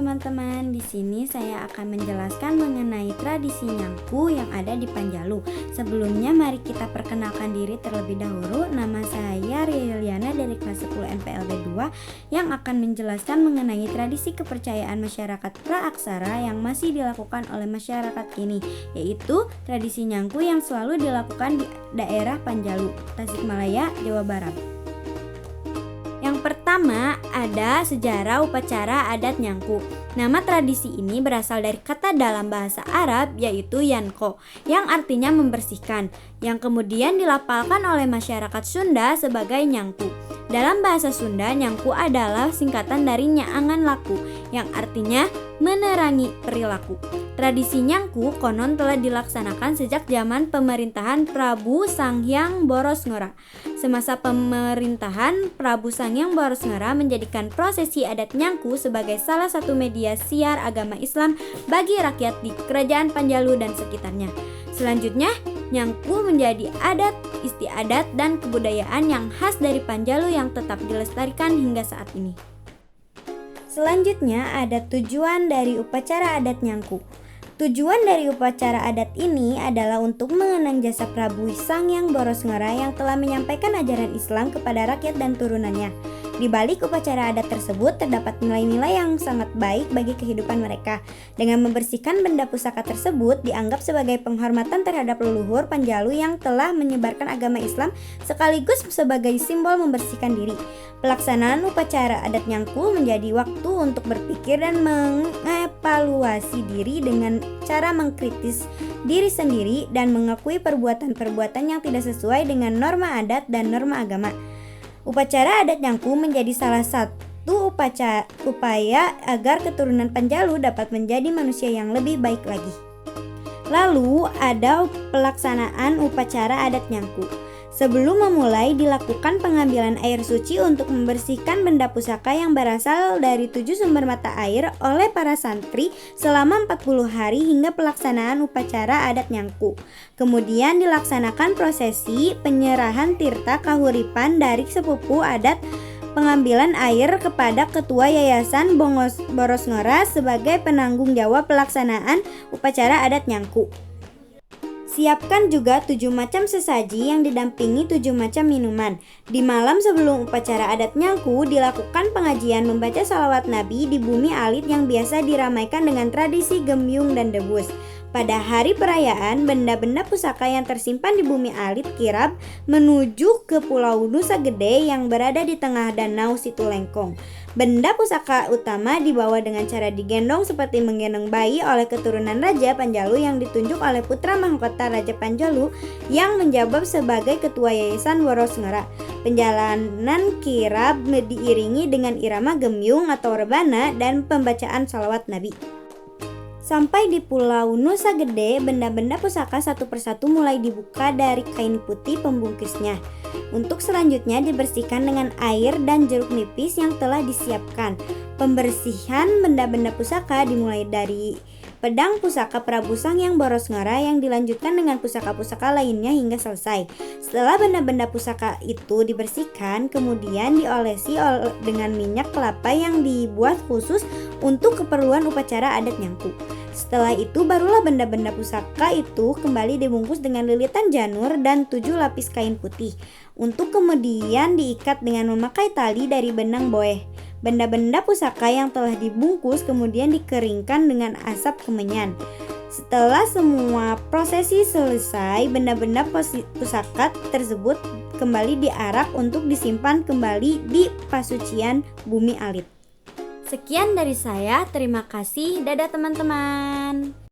teman-teman, di sini saya akan menjelaskan mengenai tradisi Nyangku yang ada di Panjalu. Sebelumnya mari kita perkenalkan diri terlebih dahulu. Nama saya Ria Yuliana dari kelas 10 NPLB 2 yang akan menjelaskan mengenai tradisi kepercayaan masyarakat praaksara yang masih dilakukan oleh masyarakat kini, yaitu tradisi Nyangku yang selalu dilakukan di daerah Panjalu, Tasikmalaya, Jawa Barat. Yang pertama ada sejarah upacara adat Nyangku. Nama tradisi ini berasal dari kata dalam bahasa Arab yaitu yanko yang artinya membersihkan, yang kemudian dilafalkan oleh masyarakat Sunda sebagai Nyangku. Dalam bahasa Sunda, Nyangku adalah singkatan dari Nyaangan Laku yang artinya menerangi perilaku. Tradisi Nyangku konon telah dilaksanakan sejak zaman pemerintahan Prabu Sanghyang Borosngora. Semasa pemerintahan Prabu Sanghyang Borosngora menjadikan prosesi adat Nyangku sebagai salah satu media siar agama Islam bagi rakyat di Kerajaan Panjalu dan sekitarnya. Selanjutnya, Nyangku menjadi adat istiadat dan kebudayaan yang khas dari Panjalu yang tetap dilestarikan hingga saat ini. Selanjutnya ada tujuan dari upacara adat Nyangku. Tujuan dari upacara adat ini adalah untuk mengenang jasa Prabu Sanghyang Borosngora yang telah menyampaikan ajaran Islam kepada rakyat dan turunannya. Di balik upacara adat tersebut terdapat nilai-nilai yang sangat baik bagi kehidupan mereka. Dengan membersihkan benda pusaka tersebut dianggap sebagai penghormatan terhadap leluhur Panjalu yang telah menyebarkan agama Islam sekaligus sebagai simbol membersihkan diri. Pelaksanaan upacara adat Nyangku menjadi waktu untuk berpikir dan mengevaluasi diri dengan cara mengkritis diri sendiri dan mengakui perbuatan-perbuatan yang tidak sesuai dengan norma adat dan norma agama. Upacara adat Nyangku menjadi salah satu upaya agar keturunan Panjalu dapat menjadi manusia yang lebih baik lagi. Lalu ada pelaksanaan upacara adat Nyangku. Sebelum memulai dilakukan pengambilan air suci untuk membersihkan benda pusaka yang berasal dari 7 sumber mata air oleh para santri selama 40 hari hingga pelaksanaan upacara adat Nyangku. Kemudian dilaksanakan prosesi penyerahan tirta kahuripan dari sepupu adat pengambilan air kepada Ketua Yayasan Borosngora sebagai penanggung jawab pelaksanaan upacara adat Nyangku. Siapkan juga 7 macam sesaji yang didampingi 7 macam minuman. Di malam sebelum upacara adat Nyangku dilakukan pengajian membaca salawat Nabi di bumi alit yang biasa diramaikan dengan tradisi gembyung dan debus. Pada hari perayaan, benda-benda pusaka yang tersimpan di bumi alit kirab menuju ke Pulau Nusa Gede yang berada di tengah danau Situlengkong. Benda pusaka utama dibawa dengan cara digendong seperti menggendong bayi oleh keturunan Raja Panjalu yang ditunjuk oleh putra mahkota Raja Panjalu yang menjabat sebagai Ketua Yayasan Borosngora. Perjalanan kirab diiringi dengan irama gembyung atau rebana dan pembacaan salawat Nabi. Sampai di Pulau Nusa Gede, benda-benda pusaka satu persatu mulai dibuka dari kain putih pembungkusnya. Untuk selanjutnya dibersihkan dengan air dan jeruk nipis yang telah disiapkan. Pembersihan benda-benda pusaka dimulai dari pedang pusaka Prabu Sanghyang Borosngora yang dilanjutkan dengan pusaka-pusaka lainnya hingga selesai. Setelah benda-benda pusaka itu dibersihkan, kemudian diolesi dengan minyak kelapa yang dibuat khusus untuk keperluan upacara adat Nyangku. Setelah itu barulah benda-benda pusaka itu kembali dibungkus dengan lilitan janur dan 7 lapis kain putih untuk kemudian diikat dengan memakai tali dari benang boeh. Benda-benda pusaka yang telah dibungkus kemudian dikeringkan dengan asap kemenyan. Setelah semua prosesi selesai, benda-benda pusaka tersebut kembali diarak untuk disimpan kembali di pasucian bumi alit. Sekian dari saya, terima kasih, dadah teman-teman.